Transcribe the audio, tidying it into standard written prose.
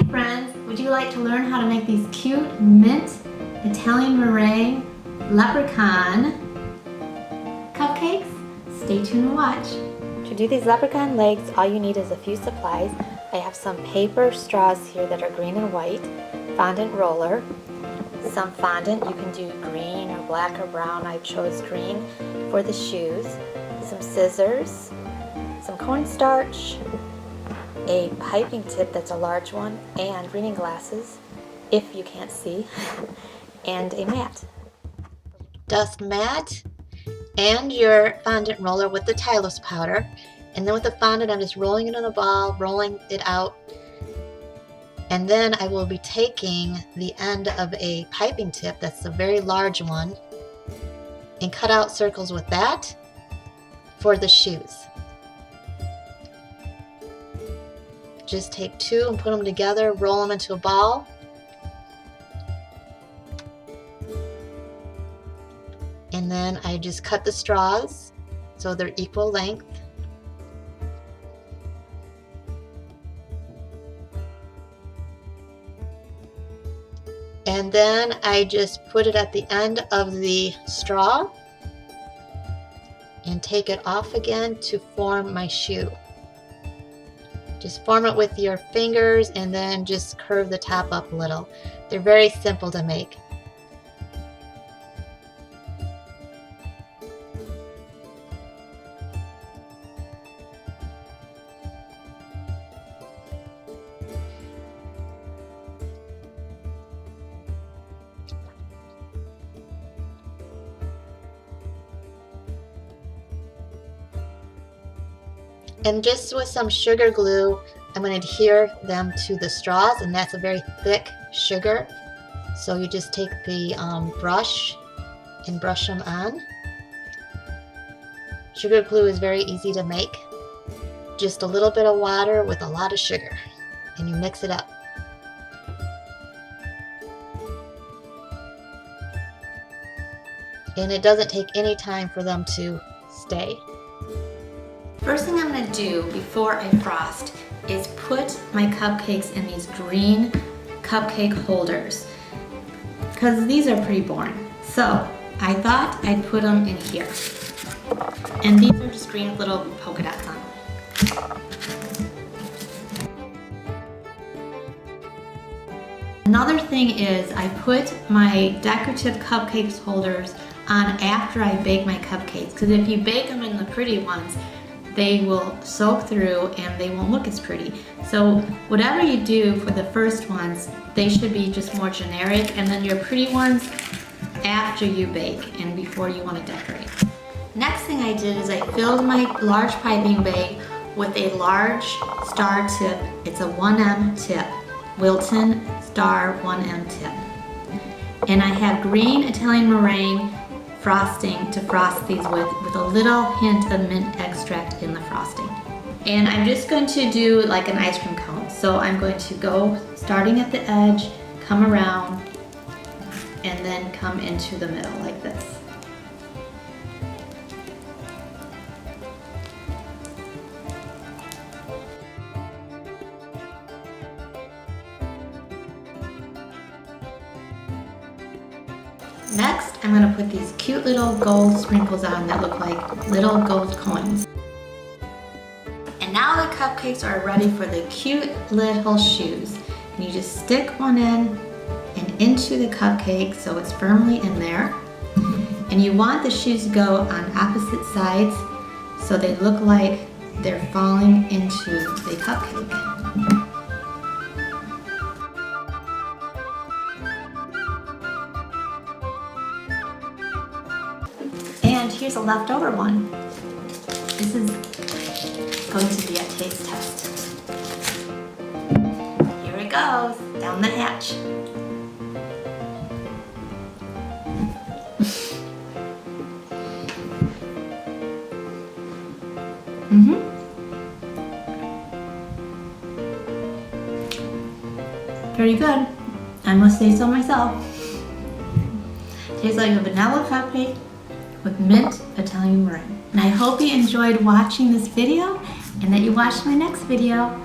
Hi friends, would you like to learn how to make these cute mint Italian meringue leprechaun cupcakes? Stay tuned and watch. To do these leprechaun legs, all you need is a few supplies. I have some paper straws here that are green and white, fondant roller, some fondant, you can do green or black or brown, I chose green for the shoes, some scissors, some cornstarch, a piping tip that's a large one, and reading glasses, if you can't see, and a mat. Dust mat and your fondant roller with the Tylose powder, and then with the fondant I'm just rolling it in a ball, rolling it out, and then I will be taking the end of a piping tip, that's a very large one, and cut out circles with that for the shoes. Just take two and put them together, roll them into a ball. And then I just cut the straws so they're equal length. And then I just put it at the end of the straw and take it off again to form my shoe. Just form it with your fingers and then just curve the top up a little. They're very simple to make. And just with some sugar glue, I'm going to adhere them to the straws, and that's a very thick sugar. So you just take the brush and brush them on. Sugar glue is very easy to make. Just a little bit of water with a lot of sugar, and you mix it up. And it doesn't take any time for them to stay. First thing I'm going to do before I frost is put my cupcakes in these green cupcake holders, because these are pretty boring. So I thought I'd put them in here. And these are just green with little polka dots on them. Another thing is I put my decorative cupcakes holders on after I bake my cupcakes, because if you bake them in the pretty ones, they will soak through and they won't look as pretty. So whatever you do for the first ones, they should be just more generic, and then your pretty ones after you bake and before you want to decorate. Next thing I did is I filled my large piping bag with a large star tip. It's a 1M tip, Wilton Star 1M tip. And I have green Italian meringue frosting to frost these with a little hint of mint extract in the frosting. And I'm just going to do like an ice cream cone. So I'm going to go starting at the edge, come around, and then come into the middle like this. Next, I'm going to put these cute little gold sprinkles on that look like little gold coins. And now the cupcakes are ready for the cute little shoes. And you just stick one in and into the cupcake so it's firmly in there. And you want the shoes to go on opposite sides so they look like they're falling into the cupcake. And here's a leftover one. This is going to be a taste test. Here it goes, down the hatch. Pretty good. I must say so myself. Tastes like a vanilla cupcake with mint Italian meringue. And I hope you enjoyed watching this video and that you watch my next video.